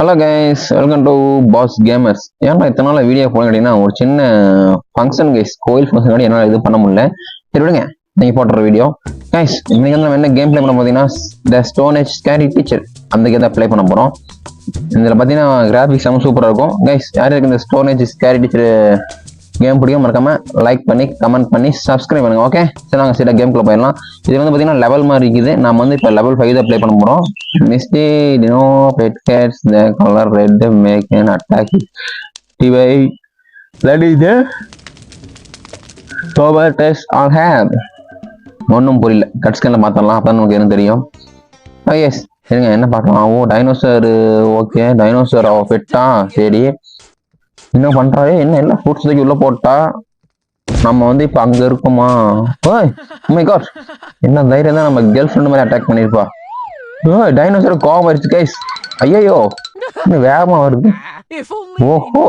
Hello guys, welcome to Boss Gamers. ஏன்னா இத்தனை நாள் வீடியோ போட கேட்டீங்கன்னா ஒரு சின்ன ஃபங்க்ஷன் கைஸ், கோயில் ஃபங்க்ஷன் என்னால் இது பண்ண முடியல. சரி விடுங்க, நீங்கள் போடுற வீடியோ கைஸ். இன்னைக்கு வந்து நம்ம என்ன கேம் பிளே பண்ண பார்த்தீங்கன்னா த ஸ்டோன் ஏஜ் ஸ்கேரி டீச்சர் அந்த கேம் தான் ப்ளே பண்ண போகிறோம். இதில் பார்த்தீங்கன்னா கிராஃபிக்ஸ் ரொம்ப சூப்பராக இருக்கும் கைஸ். யார் இருக்கு இந்த stone age scary teacher game பிடிக்கும் மறக்காம லைக் பண்ணி கமெண்ட் பண்ணி சப்ஸ்கிரைப் பண்ணுங்க. ஓகே, சரி நாங்கள் சீட்டா கேம்குள்ள போயிடலாம். இது வந்து பார்த்தீங்கன்னா லெவல் மாதிரி இருக்குது. நம்ம வந்து இப்போ லெவல் 5 தான் ப்ளே பண்ண போகிறோம். Misty dino pet gets the colour red make an attack டிவை that is the sour test all hair. ஒன்றும் புரியல, கட் ஸ்கேனில் மாற்றலாம், அப்போ நமக்கு என்ன தெரியும். எஸ் சரிங்க, என்ன பார்க்கலாம். ஓ டைனோசர், ஓகே டைனோசர் பெட்டா, சரி இன்னும் பண்றாரு. என்ன எல்லாம் ஃப்ரூட்ஸ் தூக்கி உள்ள போட்டா நம்ம வந்து இப்ப அங்க இருக்குமா? ஓய் மை காட், என்ன தைரியம் தான் நம்ம கேர்ள் ஃப்ரெண்ட் மாதிரி அட்டாக் பண்ணிருப்பா. ஓய் டைனோசர் கோவம் ஆயிடுச்சு கைஸ். ஐயோ இன்னும் வேகமா வருது. ஓஹோ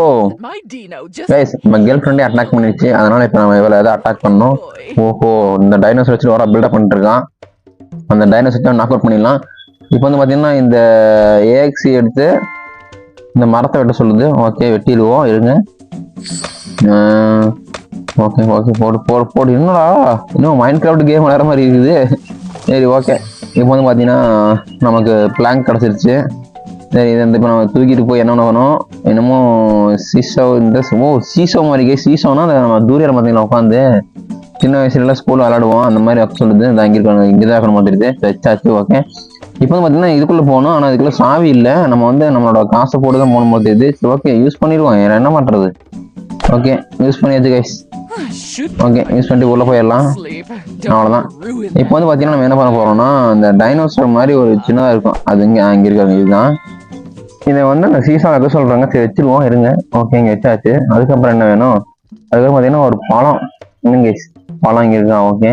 கைஸ், நம்ம கேர்ள் ஃப்ரெண்டே அட்டாக் பண்ணிருச்சு. அதனால இப்ப நம்ம இவ்வளவு ஏதாவது அட்டாக் பண்ணோம். ஓஹோ, இந்த டைனோசர் வச்சு வர பில்டப் பண்ணிட்டு இருக்கான். அந்த டைனோசர் நாக் அவுட் பண்ணிடலாம். இப்போ வந்து பாத்தீங்கன்னா இந்த ஏஎக்சி எடுத்து இந்த மரத்தை வெட்ட சொல்லுது. ஓகே வெட்டிடுவோம், இருங்க. ஓகே ஓகே போடு போடு போடு. என்னடா இன்னும் மைண்ட் கிராஃப்ட் கேம் விளையாடுற மாதிரி இருக்குது. சரி ஓகே, இப்போ வந்து பார்த்தீங்கன்னா நமக்கு பிளாங்க் கிடச்சிருச்சு. சரி இதை இப்போ நம்ம தூக்கிட்டு போய் என்ன பண்ணணும், என்னமோ சீசோ, இந்த சீசோ மாதிரி. சீசோனா நம்ம தூரியில் பார்த்தீங்கன்னா உட்காந்து சின்ன வயசுல ஸ்கூலில் விளையாடுவோம், அந்த மாதிரி வைக்க சொல்லுது. இந்த இங்கே இருக்க இங்கே தான் இருக்கணும் மாதிரி வச்சாச்சு. ஓகே, இப்போ வந்து பார்த்தீங்கன்னா இதுக்குள்ளே போகணும். ஆனால் இதுக்குள்ளே சாவி இல்லை. நம்ம வந்து நம்மளோட காசை போட்டு தான் போகணும் போது இது. ஓகே யூஸ் பண்ணிடுவோம், என்ன பண்ணுறது. ஓகே யூஸ் பண்ணியாச்சு கைஸ். ஓகே யூஸ் பண்ணிட்டு உள்ளே போயிடலாம், அவ்வளோதான். இப்போ வந்து பார்த்தீங்கன்னா நம்ம என்ன பண்ண போகிறோம்னா, அந்த டைனோசர் மாதிரி ஒரு சின்னதாக இருக்கும், அது அங்கே இருக்காங்க. இதுதான் இதை வந்து அந்த சீசா வைக்க சொல்கிறாங்க. சரி வச்சிருவோம், இருங்க. ஓகே இங்கே வச்சாச்சு. அதுக்கப்புறம் என்ன வேணும், அதுக்கப்புறம் பார்த்தீங்கன்னா ஒரு பழம். இன்னும் கைஸ் பழம் இங்கே இருக்கா. ஓகே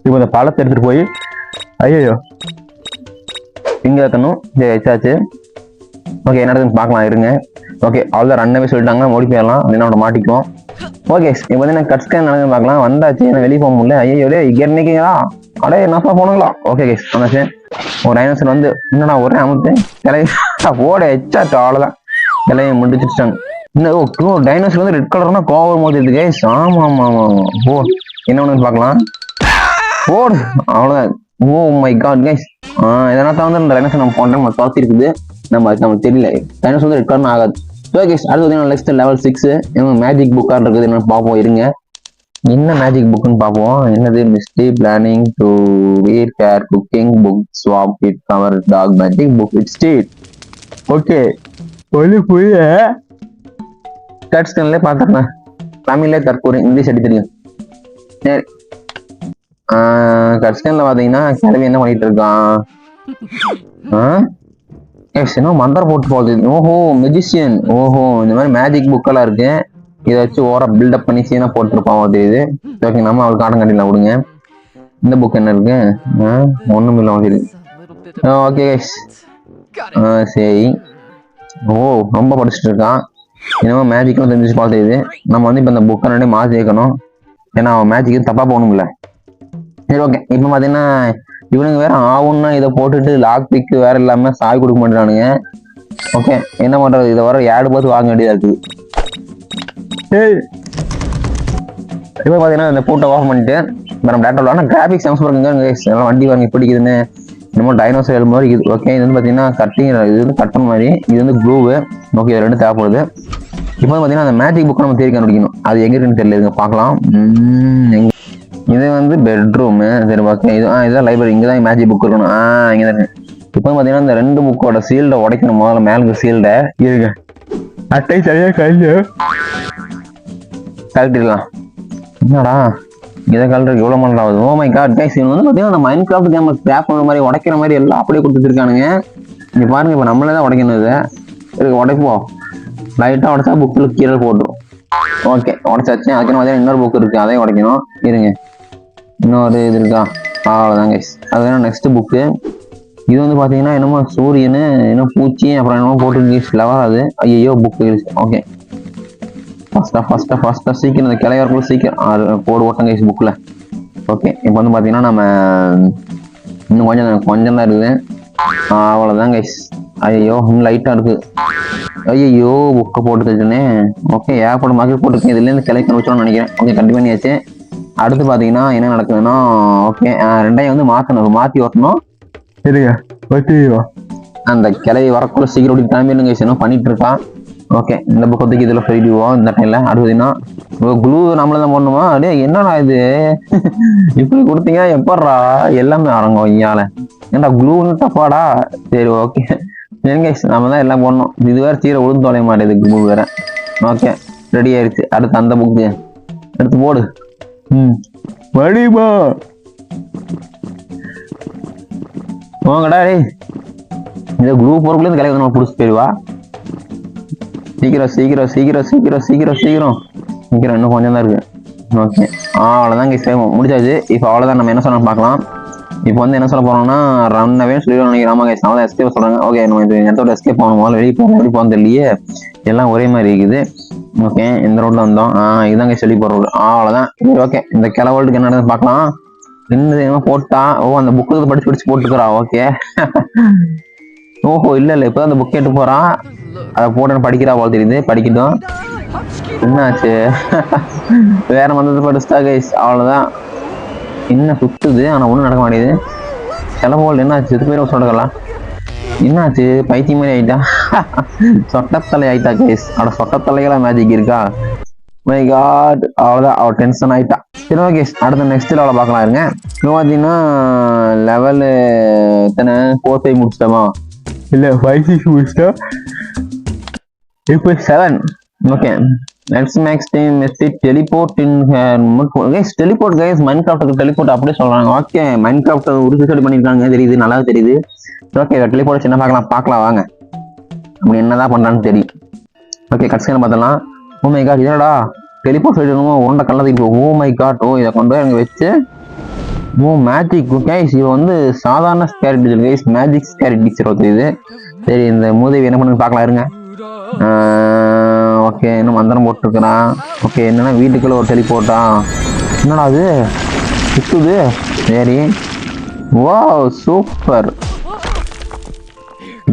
இப்போ இந்த பழத்தை எடுத்துகிட்டு போய் ஐயோ இங்கே வைக்கணும். சரி வச்சாச்சு. ஓகே என்ன நடக்குதுன்னு பார்க்கலாம், இருங்க. ஓகே அவ்வளோ ரன்னவே சொல்லிட்டாங்க, ஓடி போயிடலாம், என்னோட மாட்டிக்குவோம். ஓகே இப்போ வந்து நான் கட் ஸ்கேன் நடக்குதுன்னு பார்க்கலாம். வந்தாச்சு, என்ன வெளியே போக முடியல. ஐயோ இங்கே நிற்கிறீங்களா, அடே என்னப்பா போனங்களா. ஓகே கேஸ் வந்தாச்சு. ஒரு டைனோசர் வந்து என்னடா ஒரே அமுத்து கிளைய ஓட எச்சாச்சு, அவ்வளோதான் கிளைய முடிச்சுட்டாங்க. இன்னும் டைனோசர் வந்து ரெட் கலர்னா கோவம் போது இருக்கு கேஸ். ஆமாம் ஆமாம் ஆமாம். ஓ என்ன ஒன்று பார்க்கலாம், ஓடு அவ்வளோதான். ஓ மை காட் கைஸ், இதெல்லாம் தான் வந்து இந்த டைனோசர் நம்ம போன டைம் தோத்தி இருக்குது. நமக்கு தெரியல டைனோசர் வந்து ரெட் கலர்னு ஆகாது. ஓகே கைஸ் அடுத்து நெக்ஸ்ட் லெவல் 6 மேஜிக் புக்காக இருக்குது. என்னன்னு பார்ப்போம், இருங்க. என்ன மேஜிக் புக்குன்னு பார்ப்போம். என்னது, Misty planning to wear care cooking book swap it cover talk magic book it state. Okay ஒளி புரிய கட் ஸ்கேன்ல பார்த்துருந்தேன். தமிழ்லே தற்கூறு, இங்கிலீஷ் அடிச்சிருங்க. சரி கட் ஸ்கேன்ல பார்த்தீங்கன்னா கிளவி என்ன பண்ணிட்டு இருக்கான். என்ன மந்திரம் போட்டு போகுது. ஓஹோ மெஜிஷியன். ஓஹோ இந்த மாதிரி மேஜிக் புக்கெல்லாம் இருக்கு. இதை வச்சு ஓர பில்டப் பண்ணி சீனா போட்டுருப்பான் தெரியுது. ஓகே நம்ம அவளுக்கு ஆட்டம் கட்டிலாம் விடுங்க. இந்த புக் என்ன இருக்கு, ஒன்றும் இல்லை வந்து. ஓகே சரி. ஓ ரொம்ப படிச்சுட்டு இருக்கான். என்னமோ மேஜிக்லாம் தெரிஞ்சு பார்த்துது. நம்ம வந்து இப்போ இந்த புக்கை ரெண்டே மாற்றி வைக்கணும், ஏன்னா அவன் மேஜிக்கு தப்பாக போகணும்ல. சரி ஓகே இப்போ பார்த்தீங்கன்னா இவனுங்க வேற ஆகும்னா இதை போட்டுட்டு லாக் பிக்கு வேற இல்லாம சாய் கொடுக்க மாட்டேறானுங்க. ஓகே என்ன பண்றது, இதை வர ஏடு பார்த்து வாங்க வேண்டியதா இருக்குது. இப்போ பார்த்தீங்கன்னா இந்த பூட்டை ஆஃப் பண்ணிட்டு நம்ம டேட்டா ஆனால் கிராஃபிக்ஸ் செம்ஸ் பாருங்க. எல்லாம் வண்டி வாங்கி பிடிக்குதுன்னு என்னமோ டைனோசர் எழு மாதிரி இருக்குது. ஓகே இது வந்து பார்த்தீங்கன்னா கட்டிங், இது வந்து கட்டன் மாதிரி, இது வந்து க்ளூவு. ஓகே இது ரெண்டு தேவைப்படுது. இப்போ வந்து பார்த்தீங்கன்னா அந்த மேஜிக் புக்கை நம்ம தேடி கண்டுபிடிக்கணும். அது எங்கே இருக்குன்னு தெரியல, பார்க்கலாம். இது வந்து பெட்ரூமு. சரி ஓகே இதுதான் லைப்ரரி. இங்கே தான் மேஜிக் புக் இருக்கணும். இங்கே தான் இருக்கு. இப்போ பார்த்தீங்கன்னா இந்த ரெண்டு புக்கோட சீல்டை உடைக்கணும். முதல்ல மேலுக்கு சீல்டை இருங்க, அட்டை சரியாக கழட்டிடலாம். என்னடா இதை கலருக்கு எவ்வளோ மணி ஆகுது. ஓ மை காட் கைஸ், இவங்க வந்து பார்த்தீங்கன்னா அந்த மைண்ட் கிராஃப்ட் கேம் ஸ்கிராப் பண்ணுற மாதிரி உடைக்கிற மாதிரி எல்லாம் அப்படியே கொடுத்துருக்கானுங்க. இங்கே பாருங்க, இப்போ நம்மளே தான் உடைக்கணும். இதை இருக்கு உடைப்போம். லைட்டாக உடைச்சா புக்கில் கீழே போட்டுரும். ஓகே உடைச்சாச்சு. அதுக்குன்னு பார்த்தீங்கன்னா இன்னொரு புக் இருக்குது, அதையும் உடைக்கணும். இருங்க இன்னொரு இது இருக்கா, அவ்வளோதான் கைஸ். அது வேணும் நெக்ஸ்ட் புக்கு. இது வந்து பார்த்தீங்கன்னா என்னமோ சூரியனு என்ன பூச்சி அப்புறம் என்னமோ போட்டு ஃப்ளவர். அது ஐயோ புக்கு இருக்கு. ஓகே ஃபஸ்ட்டாக சீக்கிரம் இந்த கிளையவருக்குள்ள சீக்கிரம் போடு ஓட்டம் கைஸ் புக்கில். ஓகே இப்போ வந்து பார்த்தீங்கன்னா நம்ம இன்னும் கொஞ்சம் தான் இருக்குது. அவ்வளோதான் கைஸ். ஐயோ இன்னும் லைட்டா இருக்கு. ஐயோ புக்கை போட்டு வச்சுனே. ஓகே ஏகப்பட்ட மார்க்கெட் போட்டுருக்கேன். இதுலேருந்து கிளை கண்டுபிடிச்சோம்னு நினைக்கிறேன். ஓகே கண்டிப்பாக பண்ணியாச்சு. அடுத்து பார்த்தீங்கன்னா என்ன நடக்குதுன்னா ஓகே ரெண்டையும் வந்து மாற்றி ஓட்டணும். சரிங்க அந்த கிளை வரக்குள்ள சீக்கிரம் ஓடி கிளம்பிடுங்க. இன்னும் பண்ணிட்டு இருக்கான். ஓகே இந்த பக்கத்துக்கு இதில் சொல்லிடுவோம் இந்த டைம்ல. அடுத்ததுன்னா க்ளூ நம்மள தான் போடணுமா? அப்படியே என்னடா இது இப்படி கொடுத்தீங்க எப்பட்றா எல்லாமே அடங்கும் ஐயால. ஏன்டா க்ளூன்னு தப்பாடா? சரி ஓகே எங்க நம்ம தான் எல்லாம் போடணும். இது வேற சீரை உளுந்து தொலைய மாட்டேது க்ளூ வேற. ஓகே ரெடி ஆயிடுச்சு. அடுத்து அந்த புக்கு எடுத்து போடு. வடிமா வாங்கடா டேய். இந்த க்ளூ போறக்குள்ள இந்த கலையை நம்ம பிடிச்சி போயிடுவா. சீக்கிரம் சீக்கிரம் சீக்கிரம் சீக்கிரம் சீக்கிரம் சீக்கிரம் சீக்கிரம் இன்னும் கொஞ்சம் தான் இருக்கு. ஓகே அவ்வளோதான் கைஸ் முடிச்சாச்சு. இப்போ அவ்வளோதான் நம்ம என்ன சொன்னோம் பார்க்கலாம். இப்போ வந்து என்ன சொல்ல போறோம்னா ரன்னவே சொல்லிடுவோம் நினைக்கிறேன். ஆமா கைஸ் நான் எஸ்கேப் சொல்றாங்க. ஓகே நம்ம இந்த இடத்தோட எஸ்கேப் போகணும். வெளியே போகணும் எப்படி போகணும் தெரியலையே. எல்லாம் ஒரே மாதிரி இருக்குது. ஓகே இந்த ரோட்ல வந்தோம். இதுதான் கைஸ் சொல்லி போற ரோடு. அவ்வளோதான். ஓகே இந்த கிளவல்ட்டுக்கு என்ன நடக்குது பார்க்கலாம். என்ன போட்டா அந்த புக்கு படிச்சு போட்டுக்கிறா. ஓகே ஓஹோ இல்ல இப்பதான் அந்த புக் எடுத்து போறான். அதை போட்டு படிக்கிறா போல தெரியுது. படிக்கட்டும். என்னாச்சு வேற வந்தது படிச்சுட்டா கைஸ். அவ்வளவுதான். என்ன சுத்துது ஆனா ஒண்ணும் நடக்க மாட்டேங்குது. கிளம்போல் என்னாச்சு இது பேரும் சொல்லிடலாம். என்னாச்சு பைத்தியம் மாதிரி ஆயிட்டா. சொட்டத்தலை ஆயிட்டா கைஸ். அவட சொட்டத்தலைகளா மேஜிக் இருக்கா? மை காட் அவ்வளோதான். அவள் டென்ஷன் ஆயிட்டா. சரி ஓகே அடுத்த நெக்ஸ்ட் லெவலில் பார்க்கலாம் இருங்க. இப்போ பார்த்தீங்கன்னா லெவலு எத்தனை 4 5 முடிச்சிட்டோமா? இல்லை 5 6 முடிச்சிட்டா. இப்போ 7. ஓகே நெக்ஸ்ட் டைம் டெலிபோர்ட் இன் கைஸ். டெலிபோர்ட் கைஸ் மைன்கிராஃப்ட்டுக்கு டெலிபோர்ட் அப்படியே சொல்கிறாங்க. ஓகே மைன்கிராஃப்ட் ஒரு ரிசர்ச் பண்ணியிருக்காங்க தெரியுது. நல்லா தெரியுது. ஓகே டெலிபோர்ட் சின்ன பார்க்கலாம் வாங்க. அப்படி என்னதான் பண்ணுறான்னு தெரியும். ஓகே கட்சியில் பார்த்தலாம். ஓ மை காட் இதடா டெலிபோர்ட் சொல்லணுமோ உருண்டை கல்லதுக்கு. ஓ மை காட் இதை கொண்டு போய் அங்கே வச்சு மேஜிக் கைஸ். இது வந்து சாதாரண scare teacher guys. Magic scare teacher தெரியுது. சரி இந்த மூதேவி என்ன பண்ணுன்னு பார்க்கலாம் இருங்க. ஓகே இன்னும் மந்திரம் போட்டுருக்குறான். ஓகே என்னன்னா வீட்டுக்குள்ள ஒரு டெலிபோர்ட்டா? என்னடா அது சுத்துது. சரி வா சூப்பர்.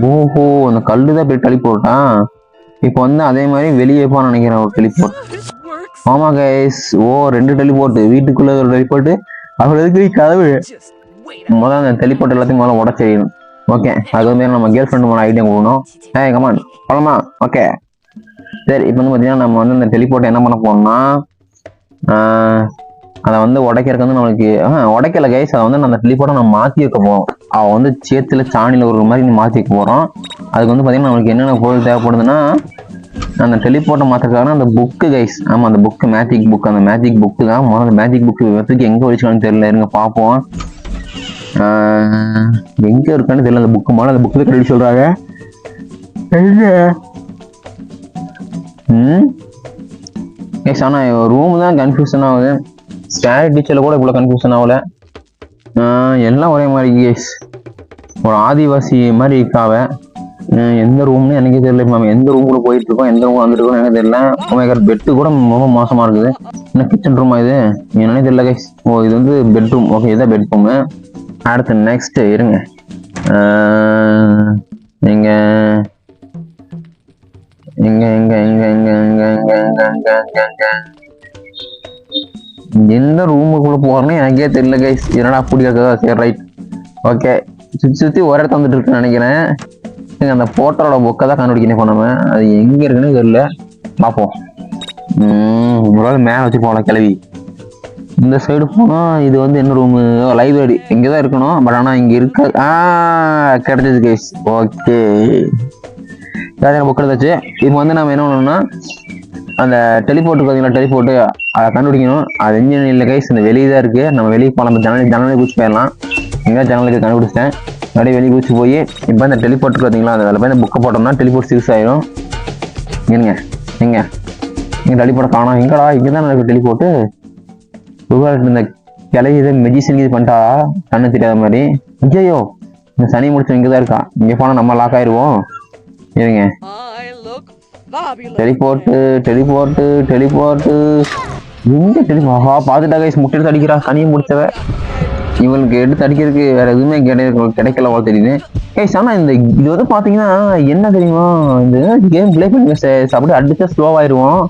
ஓஹோ அந்த கல்லு தான் போய் டெலிபோர்ட்டான். இப்போ வந்து அதே மாதிரி வெளியே போன்னு நினைக்கிறேன் ஒரு டெலிபோர்ட். ஆமா கைஸ். 2 டெலிபோர்ட். வீட்டுக்குள்ள ஒரு டெலிபோர்ட். அவளுக்கு கதவு முதல்ல அந்த டெலிபோர்ட் எல்லாத்தையும் முதல்ல உடச்சிடணும். ஓகே அது வந்து நம்ம கேர்ள் ஃப்ரெண்டு மேலே ஐடியா கொடுக்கணும். கமான் போலாமா? ஓகே சரி இப்போ வந்து பார்த்தீங்கன்னா நம்ம வந்து இந்த டெலிபோர்ட் என்ன பண்ண போனோம்னா அதை வந்து உடைக்கிறதுக்கு வந்து நம்மளுக்கு உடைக்கல கைஸ். அதை வந்து அந்த டெலிபோர்ட்டை நம்ம மாற்றி வைக்க போகிறோம். அவள் வந்து சேத்துல சாணியில் ஒரு மாதிரி மாற்றி வைக்க போகிறோம். அதுக்கு வந்து பார்த்தீங்கன்னா நம்மளுக்கு என்னென்ன பொருள் தேவைப்படுதுன்னா அந்த டெலிபோர்ட்டை மாற்றுறதுக்கான அந்த புக்கு கைஸ். ஆமாம் அந்த புக்கு மேஜிக் புக். அந்த மேஜிக் புக்கு தான் முதல்ல மேஜிக் புக்கு வச்சுக்கு எங்கே வச்சுக்கலான்னு தெரியல. இருங்க பார்ப்போம். எங்கே இருக்கான்னு தெரியல அந்த புக்கு. முதல்ல அந்த புக்கு தான் கட்டி சொல்கிறாங்க. கைஸ் ஆனால் ரூம் தான் கன்ஃபியூஷன் ஆகுது. ஸ்கேர் டீச்சரில் கூட இவ்வளோ கன்ஃபியூஷன் ஆகல. எல்லாம் ஒரே மாதிரி கேஸ். ஒரு ஆதிவாசி மாதிரி இருக்காவ. எந்த ரூம்னு எனக்கே தெரியல. இப்போ நம்ம எந்த ரூம் கூட போயிட்டு இருக்கோம் எந்த ரூம் வந்துட்டு இருக்கோம் எனக்கு தெரியல. ஓமேகர் பெட்டு கூட ரொம்ப மோசமா இருக்குது. என்ன கிச்சன் ரூமா இது என்னன்னே தெரியல கைஸ். இது வந்து பெட்ரூம். ஓகே இதான் பெட்ரூமு. அடுத்து நெக்ஸ்ட் இருங்க. நீங்க எங்க எங்க எங்க எங்க எங்க எங்க எங்க எங்க எங்க எந்த ரூமுக்குள்ள போறேன்னு எனக்கே தெரியல கைஸ். என்னடா அப்படி இருக்கா? சரி ரைட் ஓகே சுற்றி ஒரு இடத்த வந்துட்டு இருக்குன்னு நினைக்கிறேன். அந்த போட்டரோட புக்கை தான் கண்டுபிடிக்கணும். இப்போ நம்ம அது எங்கே இருக்குன்னு தெரியல. பார்ப்போம். ஒரு மேலே வச்சு போகலாம் கிளவி. இந்த சைடு போனால் இது வந்து என்ன ரூமு? லைப்ரரி இங்கே தான் இருக்கணும். பட் ஆனால் இங்கே இருக்க கிடைச்சது கைஸ். ஓகே புக் எடுத்தாச்சு. இப்போ வந்து நம்ம என்ன பண்ணணும்னா அந்த டெலிபோர்ட்டு பார்த்தீங்கன்னா டெலிபோர்ட்டு அதை கண்டுபிடிக்கணும். அது எங்கேயும் இல்லை கைஸ். இந்த வெளியே தான் இருக்குது. நம்ம வெளியே போகலாம். ஜனவரி குச்சி போயிடலாம். எங்கே ஜனவரிக்கு கண்டுபிடிச்சிட்டேன். அப்படியே வெளியே குச்சி போய் இப்போ இந்த டெலிபோர்ட்டுக்கு பார்த்தீங்களா அதில் போய் இந்த புக்கை போட்டோம்னா டெலிபோர்ட் 6 ஆயிடும். இருங்க எங்கே டெலிபோர்ட்டை காணோம். எங்கடா இங்கே தான் எனக்கு டெலிபோர்ட்டு. இந்த கிளவி இதை மெஜிஷன் இது பண்ணிட்டா கண்ணு தெரியாத மாதிரி. ஐயோ இந்த சனி முடிச்சு இங்கே தான் இருக்கா. இங்கே போனால் நம்ம லாக் ஆயிடுவோம். இருங்க டெலிபோர்ட்டு டெலிபோர்ட்டு டெலிபோர்ட்டு எங்க டெலிபோர்ட் பார்த்துட்டா கைஸ். முட்டை எடுத்து அடிக்கிறா சனியை முடிச்சவ. இவனுக்கு எடுத்து அடிக்கிறதுக்கு வேற எதுவுமே கிடைக்கல போல தெரியுது. ஆனா இது வந்து பாத்தீங்கன்னா என்ன தெரியுமா, இந்த கேம் பிளே பண்ணி அப்படியே அடிச்சா ஸ்லோவாயிருவோம்.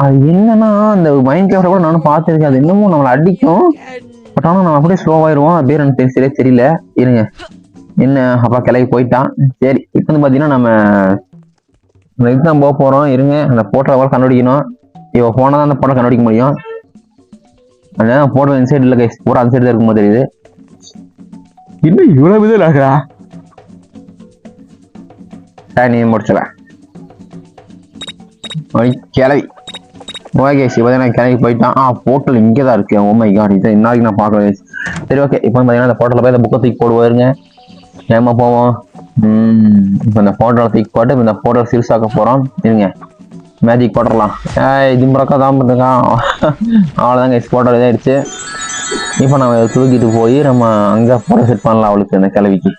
அது என்னன்னா அந்த மைண்ட் கிராஃப்ட் கூட நானும் பார்த்துருக்கேன். அது இன்னமும் நம்மளை அடிக்கும், பட் ஆனால் நம்ம அப்படியே ஸ்லோவாயிருவோம். அது பேர் எனக்கு சரியா தெரியல. இருங்க, என்ன அப்பா கிளம்பி போயிட்டான். சரி, இப்போ வந்து பார்த்தீங்கன்னா நம்ம எக்ஸாம் போக போகிறோம். இருங்க, அந்த போட்டோ கூட கண்டுபிடிக்கணும். இப்போ போனால் தான் அந்த போட்டோ கண்டுபிடிக்க முடியும். அதனால போட்டோ இந்த சைடு இல்லை கைஸ், பூரா அந்த சைடு தான் இருக்கும்போது தெரியுது. இன்னும் இவ்வளோ விதம் ஆகுறா. நீ முடிச்சுவேன் கிளவி. ஓகே, இப்போ நான் கிளம்பி போயிட்டான். போர்ட்டல் இங்கே தான் இருக்கு. ஓ மை காட், இதை இன்னைக்கு நான் பார்க்கல. சரி, ஓகே, இப்போ பார்த்தீங்கன்னா அந்த போர்ட்டலில் போய் அந்த புக்கை தூக்கி போடுவாருங்க. ஏமா போவோம். இப்போ இந்த போர்ட்டலை தூக்கி போட்டு இந்த போர்ட்டல் சிறுசாக்க போகிறோம். இருங்க, மேஜிக் போட்டுடலாம். ஜிம்பரக்கா தான் பண்ணிருக்கான். அவ்வளோதாங்க, போர்ட்டல் இதாகிடுச்சு. இப்போ நம்ம தூக்கிட்டு போய் நம்ம அங்கே போட்டோ செட் பண்ணலாம். அவளுக்கு அந்த கிளவிக்கு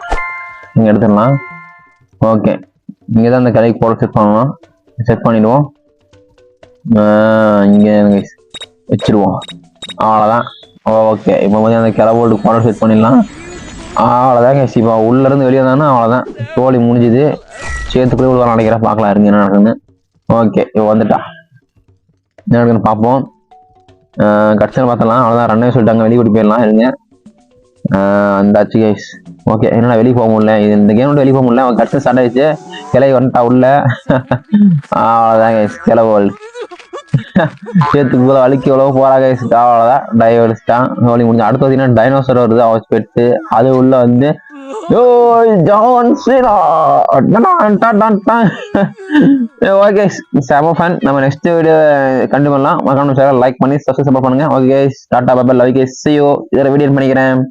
இங்கே எடுத்துடலாம். ஓகே, இங்கே தான் அந்த கிளவிக்கு போட்டோ செட் பண்ணலாம். செட் பண்ணிடுவோம். இங்கே வச்சிருவோம். அவ்வளோதான். ஓகே, இப்போ வந்து அந்த கிளவோடு போட்டோ செட் பண்ணிடலாம். அவ்வளோதாங்க. இப்போ உள்ளேருந்து வெளியே தானே, அவ்வளோதான், தோழி முடிஞ்சுது. சேர்த்துக்குள்ளே உள்ள நினைக்கிறேன். பார்க்கலாம், இருங்க என்ன நடக்குதுன்னு. ஓகே, இப்போ வந்துட்டா, என்ன நடக்குதுன்னு பார்ப்போம். கட்சியில் பார்த்தலாம். அவ்வளோதான், ரன்னே சொல்லிட்டாங்க, வெளியே கூட்டி போயிடலாம். இருங்க, அந்தாச்சு கைஸ். ஓகே, என்னடா வெளியே போக முடியல, இந்த கேம் வெளியே போக முடியல. அவன் கட்சி ஸ்டார்ட் ஆயிடுச்சு. கிளவி வந்துட்டா உள்ள. அவ்வளோதான் கைஸ், கிளவோல் சேர்த்துக்குள்ள அழுக்கி எவ்வளவு போறாங்க. அவ்வளோதான், டைவர்ஸ்டான் ஹோலி முடிஞ்சு. அடுத்து பார்த்தீங்கன்னா டைனோசர் வருது, அவஸ் பெட்டு. அது உள்ள வந்து ஓகே, செம ஃபன். நம்ம நெக்ஸ்ட் வீடியோ கண்டிப்பாக பண்ணலாம். மறக்காம லைக் பண்ணி சப்ஸ்கிரைப் பண்ணுங்க. Okay, Tata bye, love you, see you. இதில் வீடியோ பண்ணிக்கிறேன்.